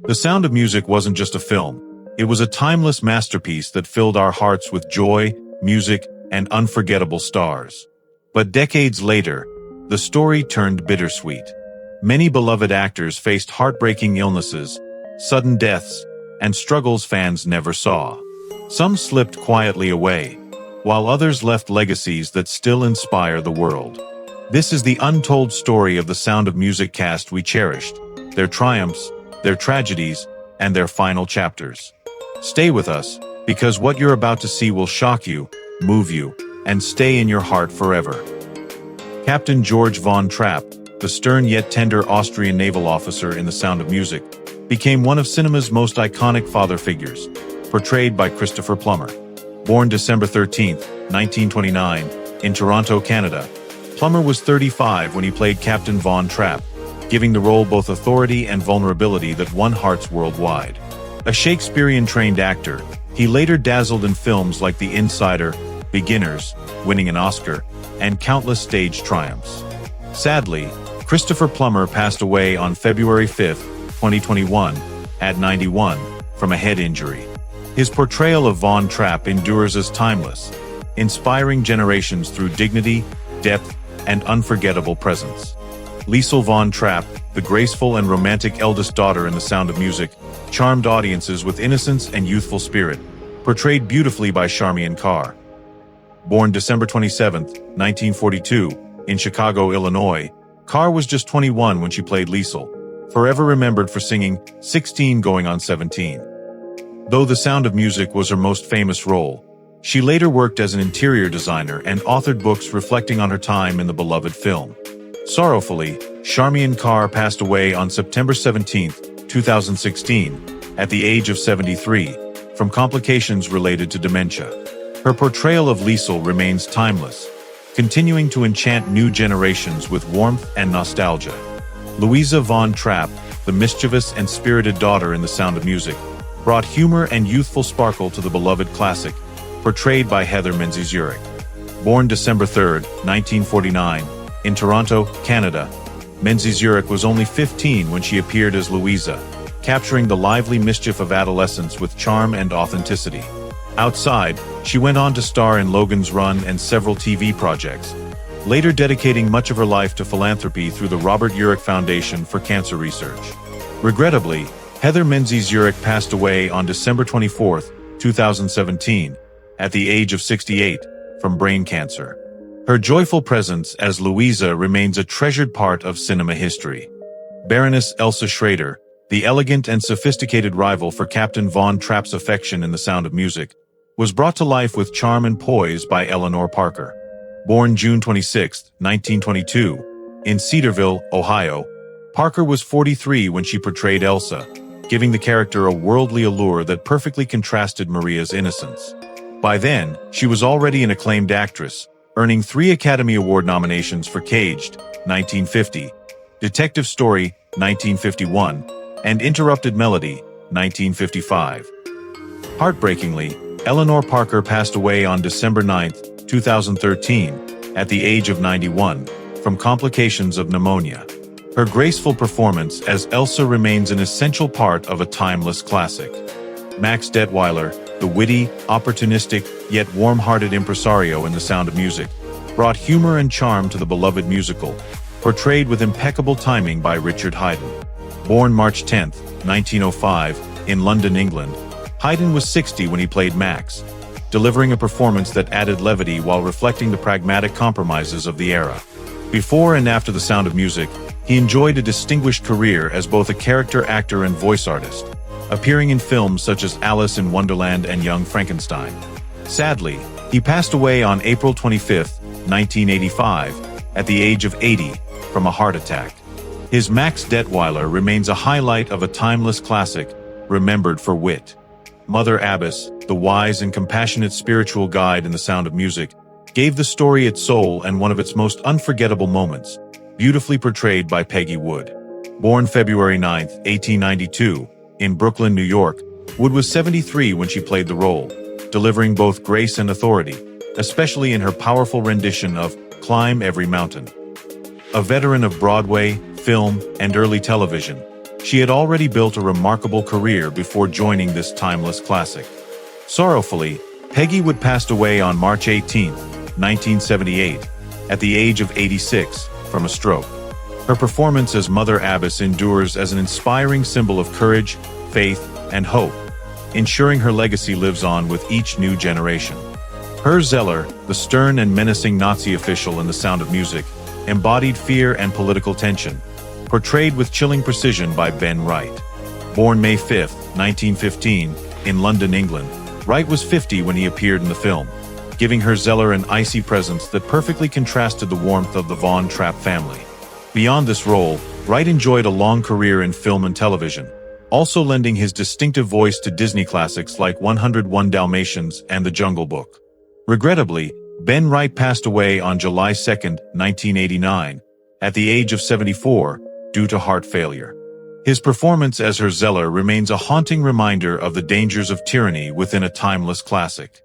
The Sound of Music wasn't just a film. It was a timeless masterpiece that filled our hearts with joy, music, and unforgettable stars. But decades later, the story turned bittersweet. Many beloved actors faced heartbreaking illnesses, sudden deaths, and struggles fans never saw. Some slipped quietly away, while others left legacies that still inspire the world. This is the untold story of the Sound of Music cast we cherished, their triumphs, their tragedies, and their final chapters. Stay with us, because what you're about to see will shock you, move you, and stay in your heart forever. Captain George von Trapp, the stern yet tender Austrian naval officer in The Sound of Music, became one of cinema's most iconic father figures, portrayed by Christopher Plummer. Born December 13, 1929, in Toronto, Canada, Plummer was 35 when he played Captain von Trapp, giving the role both authority and vulnerability that won hearts worldwide. A Shakespearean-trained actor, he later dazzled in films like The Insider, Beginners, winning an Oscar, and countless stage triumphs. Sadly, Christopher Plummer passed away on February 5, 2021, at 91, from a head injury. His portrayal of Von Trapp endures as timeless, inspiring generations through dignity, depth, and unforgettable presence. Liesl von Trapp, the graceful and romantic eldest daughter in The Sound of Music, charmed audiences with innocence and youthful spirit, portrayed beautifully by Charmian Carr. Born December 27, 1942, in Chicago, Illinois, Carr was just 21 when she played Liesl, forever remembered for singing 16 Going on 17. Though The Sound of Music was her most famous role, she later worked as an interior designer and authored books reflecting on her time in the beloved film. Sorrowfully, Charmian Carr passed away on September 17, 2016, at the age of 73, from complications related to dementia. Her portrayal of Liesl remains timeless, continuing to enchant new generations with warmth and nostalgia. Louisa von Trapp, the mischievous and spirited daughter in The Sound of Music, brought humor and youthful sparkle to the beloved classic, portrayed by Heather Menzies-Urich. Born December 3, 1949, in Toronto, Canada, Menzies-Urich was only 15 when she appeared as Louisa, capturing the lively mischief of adolescence with charm and authenticity. Outside, she went on to star in Logan's Run and several TV projects, later dedicating much of her life to philanthropy through the Robert Urich Foundation for Cancer Research. Regrettably, Heather Menzies-Urich passed away on December 24, 2017, at the age of 68, from brain cancer. Her joyful presence as Louisa remains a treasured part of cinema history. Baroness Elsa Schrader, the elegant and sophisticated rival for Captain von Trapp's affection in The Sound of Music, was brought to life with charm and poise by Eleanor Parker. Born June 26, 1922, in Cedarville, Ohio, Parker was 43 when she portrayed Elsa, giving the character a worldly allure that perfectly contrasted Maria's innocence. By then, she was already an acclaimed actress, earning 3 Academy Award nominations for Caged, 1950, Detective Story, 1951, and Interrupted Melody, 1955. Heartbreakingly, Eleanor Parker passed away on December 9, 2013, at the age of 91, from complications of pneumonia. Her graceful performance as Elsa remains an essential part of a timeless classic. Max Detweiler, the witty, opportunistic, yet warm-hearted impresario in The Sound of Music, brought humor and charm to the beloved musical, portrayed with impeccable timing by Richard Haydn. Born March 10, 1905, in London, England, Haydn was 60 when he played Max, delivering a performance that added levity while reflecting the pragmatic compromises of the era. Before and after The Sound of Music, he enjoyed a distinguished career as both a character actor and voice artist, appearing in films such as Alice in Wonderland and Young Frankenstein. Sadly, he passed away on April 25, 1985, at the age of 80, from a heart attack. His Max Detweiler remains a highlight of a timeless classic, remembered for wit. Mother Abbess, the wise and compassionate spiritual guide in The Sound of Music, gave the story its soul and one of its most unforgettable moments, beautifully portrayed by Peggy Wood. Born February 9, 1892, in Brooklyn, New York, Wood was 73 when she played the role, delivering both grace and authority, especially in her powerful rendition of Climb Every Mountain. A veteran of Broadway, film, and early television, She had already built a remarkable career before joining this timeless classic. Sorrowfully, Peggy Wood passed away on March 18, 1978, at the age of 86, from a stroke. Her performance as Mother Abbess endures as an inspiring symbol of courage, faith, and hope, ensuring her legacy lives on with each new generation. Herr Zeller, the stern and menacing Nazi official in The Sound of Music, embodied fear and political tension, portrayed with chilling precision by Ben Wright. Born May 5, 1915, in London, England, Wright was 50 when he appeared in the film, giving Herr Zeller an icy presence that perfectly contrasted the warmth of the Von Trapp family. Beyond this role, Wright enjoyed a long career in film and television, also lending his distinctive voice to Disney classics like 101 Dalmatians and The Jungle Book. Regrettably, Ben Wright passed away on July 2, 1989, at the age of 74, due to heart failure. His performance as Herr Zeller remains a haunting reminder of the dangers of tyranny within a timeless classic.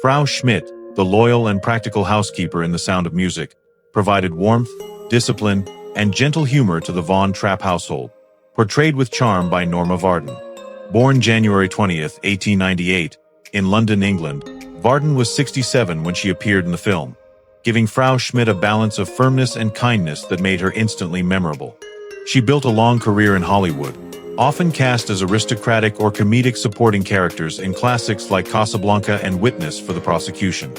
Frau Schmidt, the loyal and practical housekeeper in The Sound of Music, provided warmth, discipline, and gentle humor to the Von Trapp household, portrayed with charm by Norma Varden. Born January 20, 1898, in London, England, Varden was 67 when she appeared in the film, giving Frau Schmidt a balance of firmness and kindness that made her instantly memorable. She built a long career in Hollywood, often cast as aristocratic or comedic supporting characters in classics like Casablanca and Witness for the Prosecution.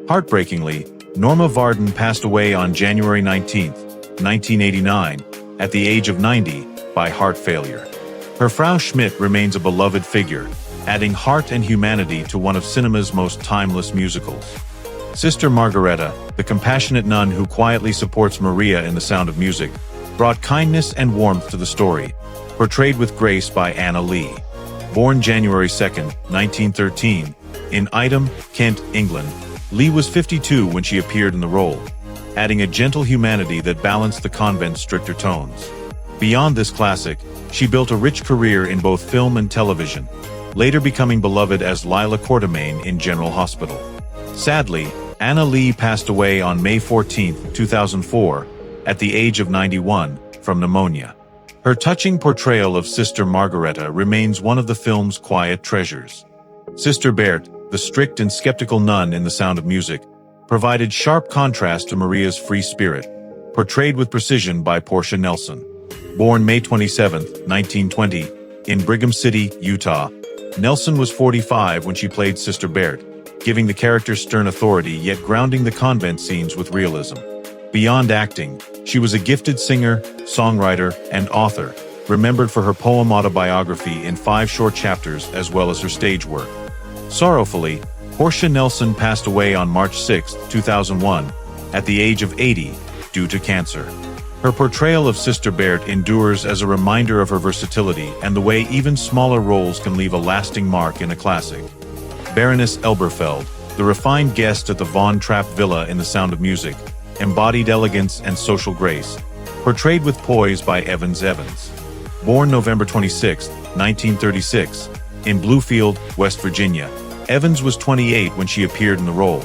Heartbreakingly, Norma Varden passed away on January 19, 1989, at the age of 90, by heart failure. Her Frau Schmidt remains a beloved figure, adding heart and humanity to one of cinema's most timeless musicals. Sister Margareta, the compassionate nun who quietly supports Maria in The Sound of Music, brought kindness and warmth to the story, portrayed with grace by Anna Lee. Born January 2, 1913, in Idem, Kent, England, Lee was 52 when she appeared in the role, adding a gentle humanity that balanced the convent's stricter tones. Beyond this classic, she built a rich career in both film and television, later becoming beloved as Lila Quartermain in General Hospital. Sadly, Anna Lee passed away on May 14, 2004, at the age of 91, from pneumonia. Her touching portrayal of Sister Margareta remains one of the film's quiet treasures. Sister Berthe, the strict and skeptical nun in The Sound of Music, provided sharp contrast to Maria's free spirit, portrayed with precision by Portia Nelson. Born May 27, 1920, in Brigham City, Utah, Nelson was 45 when she played Sister Berthe, giving the character stern authority yet grounding the convent scenes with realism. Beyond acting, she was a gifted singer, songwriter, and author, remembered for her poem autobiography in 5 short chapters as well as her stage work. Sorrowfully, Portia Nelson passed away on March 6, 2001, at the age of 80, due to cancer. Her portrayal of Sister Berthe endures as a reminder of her versatility and the way even smaller roles can leave a lasting mark in a classic. Baroness Elberfeld, the refined guest at the Von Trapp villa in The Sound of Music, embodied elegance and social grace, portrayed with poise by Evans Evans. Born November 26, 1936, in Bluefield, West Virginia, Evans was 28 when she appeared in the role,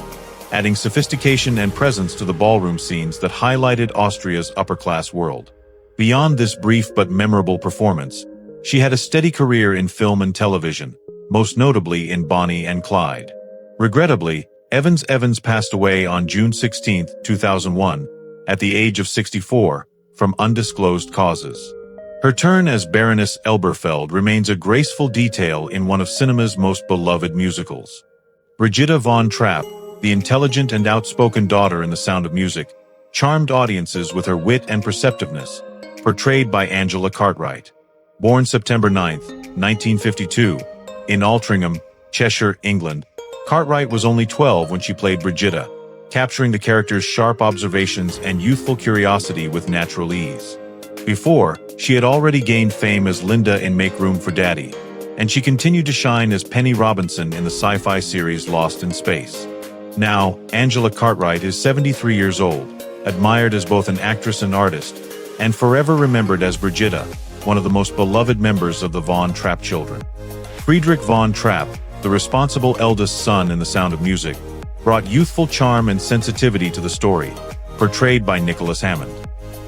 adding sophistication and presence to the ballroom scenes that highlighted Austria's upper-class world. Beyond this brief but memorable performance, she had a steady career in film and television, most notably in Bonnie and Clyde. Regrettably, Evans passed away on June 16, 2001, at the age of 64, from undisclosed causes. Her turn as Baroness Elberfeld remains a graceful detail in one of cinema's most beloved musicals. Brigitta von Trapp, the intelligent and outspoken daughter in The Sound of Music, charmed audiences with her wit and perceptiveness, portrayed by Angela Cartwright. Born September 9, 1952, in Altrincham, Cheshire, England, Cartwright was only 12 when she played Brigitta, capturing the character's sharp observations and youthful curiosity with natural ease. Before, she had already gained fame as Linda in Make Room for Daddy, and she continued to shine as Penny Robinson in the sci-fi series Lost in Space. Now, Angela Cartwright is 73 years old, admired as both an actress and artist, and forever remembered as Brigitta, one of the most beloved members of the Von Trapp children. Friedrich von Trapp, the responsible eldest son in The Sound of Music, brought youthful charm and sensitivity to the story, portrayed by Nicholas Hammond.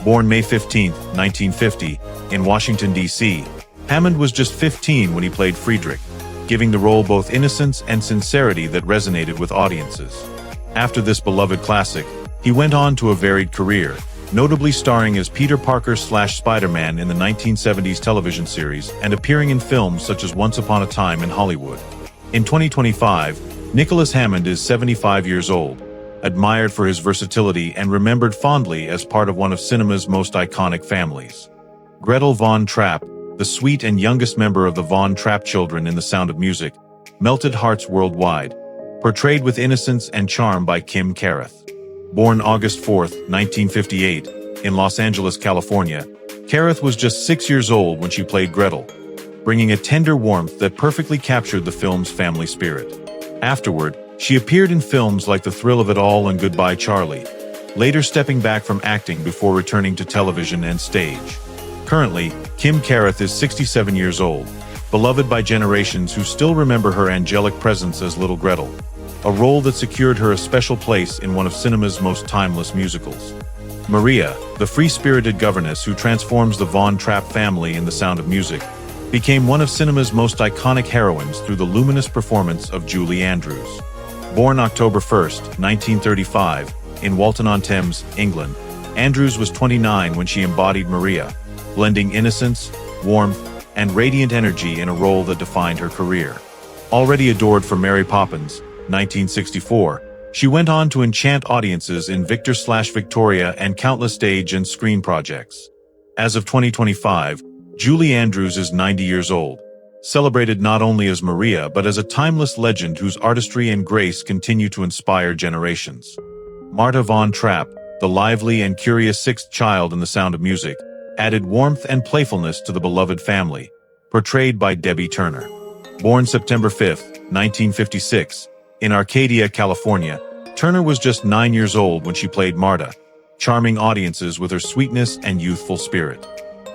Born May 15, 1950, in Washington, D.C., Hammond was just 15 when he played Friedrich, giving the role both innocence and sincerity that resonated with audiences. After this beloved classic, he went on to a varied career, notably starring as Peter Parker/Spider-Man in the 1970s television series and appearing in films such as Once Upon a Time in Hollywood. In 2025, Nicholas Hammond is 75 years old, admired for his versatility and remembered fondly as part of one of cinema's most iconic families. Gretel von Trapp, the sweet and youngest member of the von Trapp children in The Sound of Music, melted hearts worldwide, portrayed with innocence and charm by Kim Carruth. Born August 4, 1958, in Los Angeles, California, Carruth was just 6 years old when she played Gretel, bringing a tender warmth that perfectly captured the film's family spirit. Afterward, she appeared in films like The Thrill of It All and Goodbye Charlie, later stepping back from acting before returning to television and stage. Currently, Kim Carruth is 67 years old, beloved by generations who still remember her angelic presence as Little Gretel, a role that secured her a special place in one of cinema's most timeless musicals. Maria, the free-spirited governess who transforms the Von Trapp family in The Sound of Music, became one of cinema's most iconic heroines through the luminous performance of Julie Andrews. Born October 1, 1935, in Walton-on-Thames, England, Andrews was 29 when she embodied Maria, blending innocence, warmth, and radiant energy in a role that defined her career. Already adored for Mary Poppins, 1964, she went on to enchant audiences in Victor/Victoria and countless stage and screen projects. As of 2025, Julie Andrews is 90 years old, celebrated not only as Maria but as a timeless legend whose artistry and grace continue to inspire generations. Marta von Trapp, the lively and curious sixth child in The Sound of Music, added warmth and playfulness to the beloved family, portrayed by Debbie Turner. Born September 5, 1956, in Arcadia, California, Turner was just 9 years old when she played Marta, charming audiences with her sweetness and youthful spirit.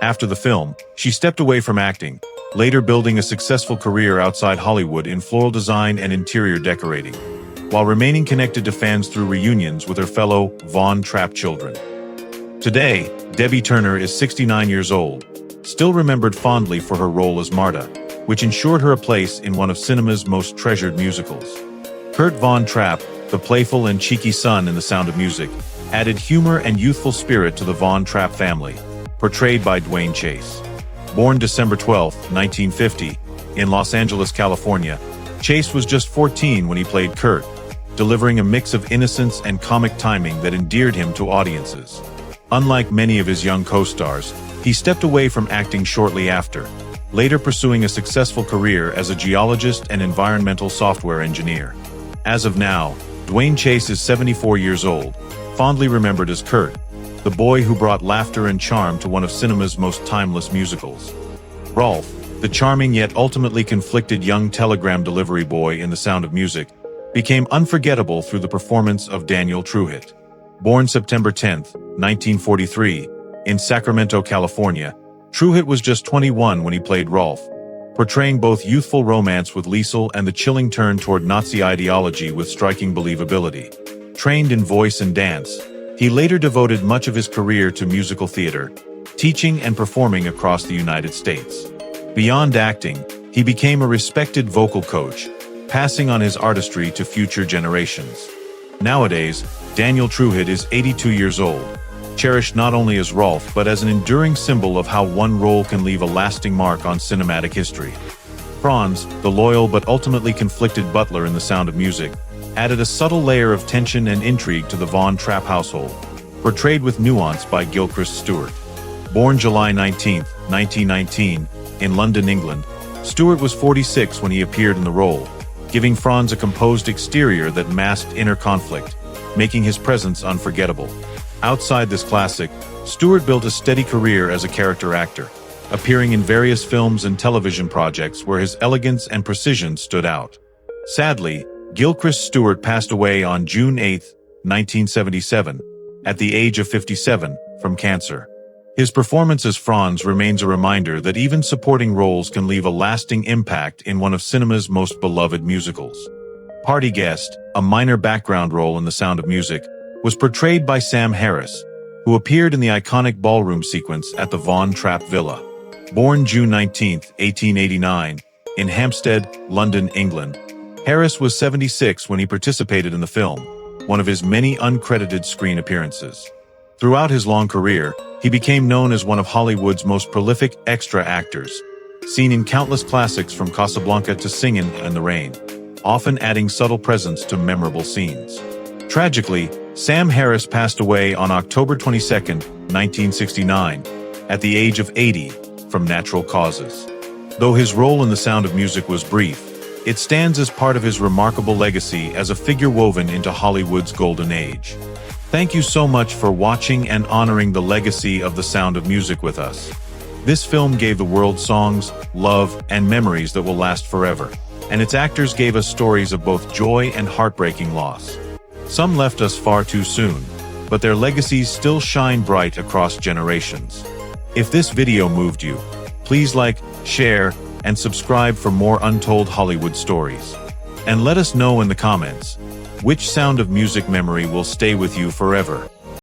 After the film, she stepped away from acting, later building a successful career outside Hollywood in floral design and interior decorating, while remaining connected to fans through reunions with her fellow Von Trapp children. Today, Debbie Turner is 69 years old, still remembered fondly for her role as Marta, which ensured her a place in one of cinema's most treasured musicals. Kurt Von Trapp, the playful and cheeky son in The Sound of Music, added humor and youthful spirit to the Von Trapp family, portrayed by Dwayne Chase. Born December 12, 1950, in Los Angeles, California, Chase was just 14 when he played Kurt, delivering a mix of innocence and comic timing that endeared him to audiences. Unlike many of his young co-stars, he stepped away from acting shortly after, later pursuing a successful career as a geologist and environmental software engineer. As of now, Dwayne Chase is 74 years old, fondly remembered as Kurt, the boy who brought laughter and charm to one of cinema's most timeless musicals. Rolf, the charming yet ultimately conflicted young telegram delivery boy in The Sound of Music, became unforgettable through the performance of Daniel Truitt. Born September 10, 1943, in Sacramento, California, Truitt was just 21 when he played Rolf, portraying both youthful romance with Liesel and the chilling turn toward Nazi ideology with striking believability. Trained in voice and dance, he later devoted much of his career to musical theater, teaching and performing across the United States. Beyond acting, he became a respected vocal coach, passing on his artistry to future generations. Nowadays, Daniel Truitt is 82 years old, cherished not only as Rolf but as an enduring symbol of how one role can leave a lasting mark on cinematic history. Franz, the loyal but ultimately conflicted butler in The Sound of Music, added a subtle layer of tension and intrigue to the Von Trapp household, portrayed with nuance by Gilchrist Stewart. Born July 19, 1919, in London, England, Stewart was 46 when he appeared in the role, giving Franz a composed exterior that masked inner conflict, making his presence unforgettable. Outside this classic, Stewart built a steady career as a character actor, appearing in various films and television projects where his elegance and precision stood out. Sadly, Gilchrist Stewart passed away on June 8, 1977, at the age of 57, from cancer. His performance as Franz remains a reminder that even supporting roles can leave a lasting impact in one of cinema's most beloved musicals. Party Guest, a minor background role in The Sound of Music, was portrayed by Sam Harris, who appeared in the iconic ballroom sequence at the Trapp Villa. Born June 19, 1889, in Hampstead, London, England, Harris was 76 when he participated in the film, one of his many uncredited screen appearances. Throughout his long career, he became known as one of Hollywood's most prolific extra actors, seen in countless classics from Casablanca to Singin' in the Rain, often adding subtle presence to memorable scenes. Tragically, Sam Harris passed away on October 22, 1969, at the age of 80, from natural causes. Though his role in The Sound of Music was brief, it stands as part of his remarkable legacy as a figure woven into Hollywood's golden age. Thank you so much for watching and honoring the legacy of The Sound of Music with us. This film gave the world songs, love, and memories that will last forever, and its actors gave us stories of both joy and heartbreaking loss. Some left us far too soon, but their legacies still shine bright across generations. If this video moved you, please like, share, and subscribe for more untold Hollywood stories. And let us know in the comments, which Sound of Music memory will stay with you forever.